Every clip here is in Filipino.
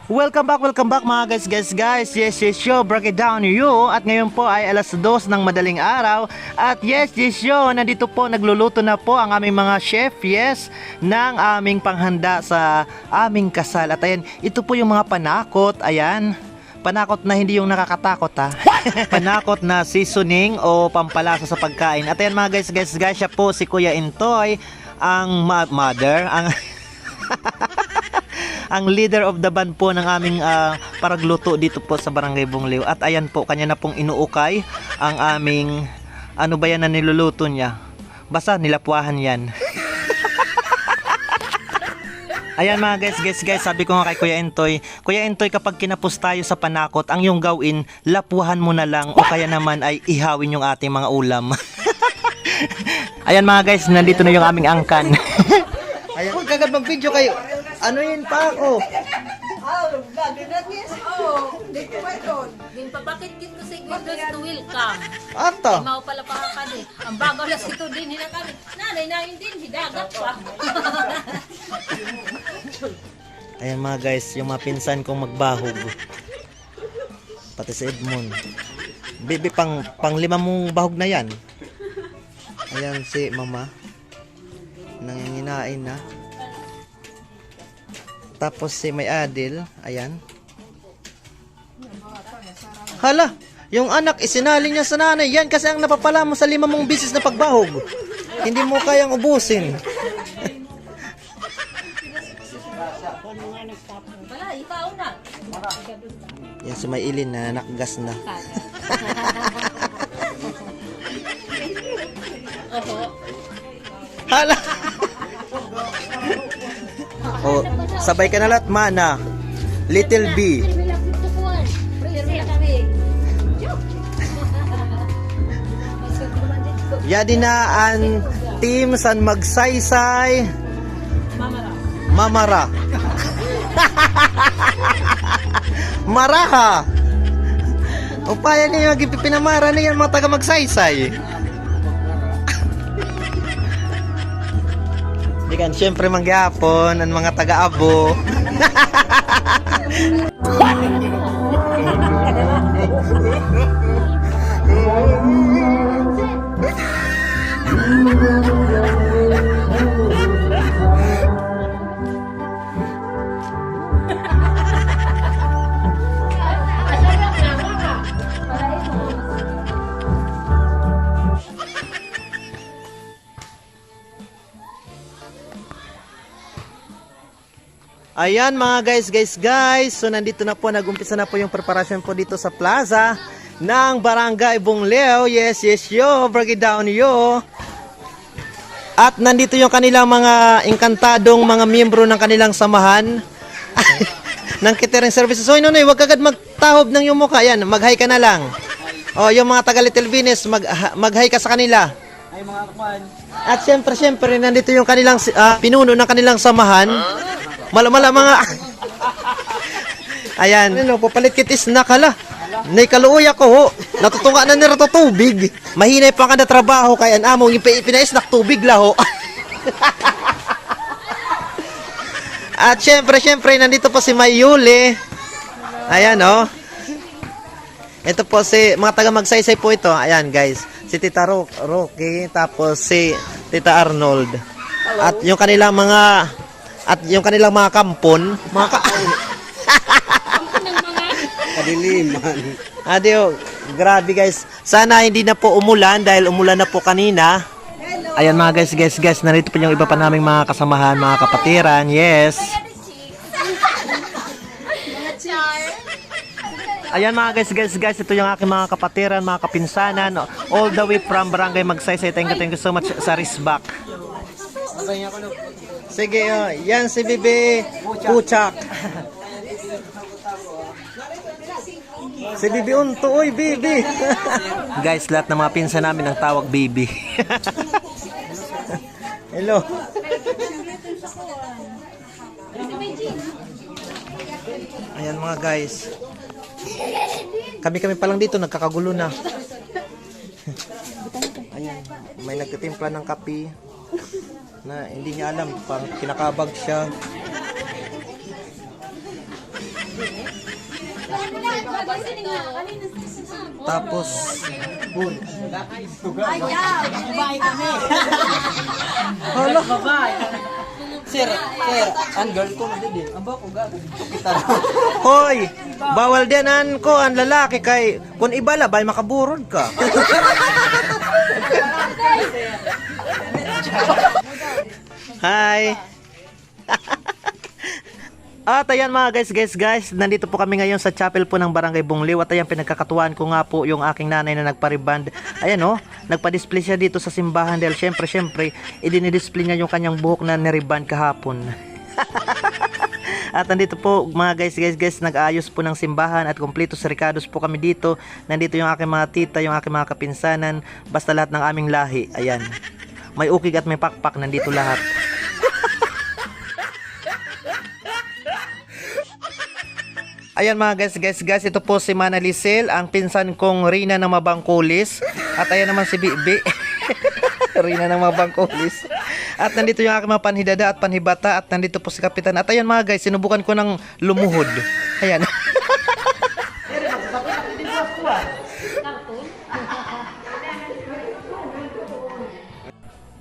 Welcome back mga guys. Yes, yo, break it down you. At ngayon po ay alas 2 ng madaling araw. At yes, yo, nandito po, nagluluto na po ang aming mga chef, yes, ng aming panghanda sa aming kasal. At ayan, ito po yung mga panakot, ayan. Panakot na hindi yung nakakatakot ha. Panakot na seasoning o pampalasa sa pagkain. At ayan mga guys, siya po si Kuya Intoy, ang mother, ang leader of the band po ng aming paragluto dito po sa Barangay Bungliw. At ayan po, kanya na pong inuukay ang aming, ano ba yan na niluluto niya? Basta nilapuahan yan. Ayan mga guys, sabi ko nga kay Kuya Intoy, kapag kinapos tayo sa panakot, ang yung gawin, lapuhan mo na lang o kaya naman ay ihawin yung ating mga ulam. Ayan mga guys, nandito na yung aming angkan. Ayan, huwag kagad mag-video kayo. Ano yun pa ako? Dito ba ito? Din pa bakit dito sa Windows to welcome? Ato. Mau pala pa kami. Ang bago lang ito din hina kami. Nanay na din hidagat pa. Ayan mga guys, yung mga pinsan kong magbahog. Pati si Edmond. Bibi pang 5 mong bahog na yan. Ayan si Mama. Nanginginain na. Tapos si May Adil, ayan. Hala, yung anak isinali niya sa nanay. Yan kasi ang napapala mo sa 5 mong bisis na pagbahog. Hindi mo kayang ubusin. Wala, ikaw na. Yan si May Ilin na nakgas na. Hala. Oh, sabay ka na lahat, Mana. Little B. Yadinaan team san magsaysay. Mamara. Maraha. Upaya niyo gipinamara niyan mga taga magsaysay. Dikan syempre mangyapon ang mga taga-abo. Ayan mga guys. So nandito na po, nag-umpisa na po yung preparasyon po dito sa plaza ng Barangay Bungliw. Yes, yo, break it down yo. At nandito yung kanilang mga engkantadong mga miyembro ng kanilang samahan ng catering services. So Inonoy, wag kagad magtahob ng yung mukha. Yan, mag-hi ka na lang. O yung mga taga Little Venus, mag-hi ka sa kanila. Ay mga kapan. At syempre, nandito yung kanilang pinuno ng kanilang samahan. Mala mga ayan, ano, papalit kitis na kala. Nay kaluoy ako ho. Natutunga na nira to tubig. Mahinay pa kada trabaho kay an among ipinais nak tubig la ho. At syempre nandito po si Mayuli. Ayan oh. Ito po si mga taga magsaysay po ito. Ayan guys, si Tita Rocky, tapos si Tita Arnold. At yung kanilang mga kampon, Kadiliman. Adio, grabe guys. Sana hindi na po umulan dahil umulan na po kanina. Ayan mga guys, narito po yung iba pa naming mga kasamahan, mga kapatiran. Yes. Ayan mga guys, ito yung aking mga kapatiran, mga kapinsanan, all the way from Barangay Magsaysay. Thank you so much sa Risbak. Sige, yan si Bibi Puchak. Si Bibi Unto, uy, Bibi. Guys, lahat ng mga pinsan namin ang tawag Bibi. Hello. Ayan mga guys. Kami pa lang dito, nagkakagulo na. Ayan, may nagtitimpla ng kape na hindi niya alam, parang kinakabag siya. Tapos, hala, Babae. Sir, ang girl ko na din. Aba ko gago. Kita. hoy, bawal diyanan ko ang lalaki kay kung iba labay makaburod ka. Hi. At ayan mga guys, nandito po kami ngayon sa chapel po ng Barangay Bungliw at ayan pinagkakatuwaan ko nga po yung aking nanay na nagpariband. Ayan oh, nagpa-display siya dito sa simbahan dahil syempre, idinidisplay niya yung kanyang buhok na niriband kahapon. At nandito po mga guys, nag-aayos po ng simbahan at kumpleto serikados po kami dito. Nandito yung aking mga tita, yung aking mga kapinsanan, basta lahat ng aming lahi. Ayan, may ukig at may pakpak, nandito lahat. Ayan mga guys, ito po si Mana Lisel, ang pinsan kong Rina ng Mabangkulis. At ayan naman si Bibi. Rina ng Mabangkulis. At nandito yung aking mga panhidada at panhibata. At nandito po si Kapitan. At ayan mga guys, sinubukan ko ng lumuhod. Ayan.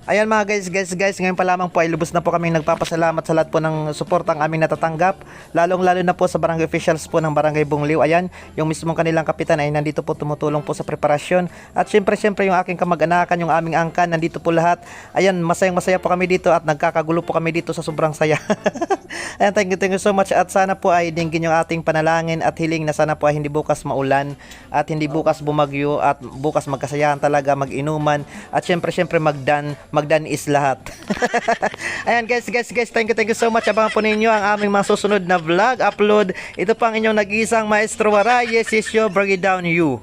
Ayan mga guys, ngayon pa lamang po ay lubos na po kaming nagpapasalamat sa lahat po ng suportang aming natatanggap. Lalong-lalo na po sa barangay officials po ng Barangay Bungliw. Ayan, yung mismong kanilang kapitan ay nandito po tumutulong po sa preparasyon. At syempre yung aking kamag-anakan, yung aming angkan, nandito po lahat. Ayan, masayang-masaya po kami dito at nagkakagulo po kami dito sa sobrang saya. Ayan, thank you so much. At sana po ay dinggin yung ating panalangin at hiling na sana po ay hindi bukas maulan at hindi bukas bumagyo at bukas magkasayahan talaga, mag-inuman at syempre magdan is lahat. Ayan guys, thank you so much. Abangan po ninyo ang aming mga susunod na vlog upload. Ito po ang inyong nag-iisang Maestro Waray. Yes, yo, bring it down you.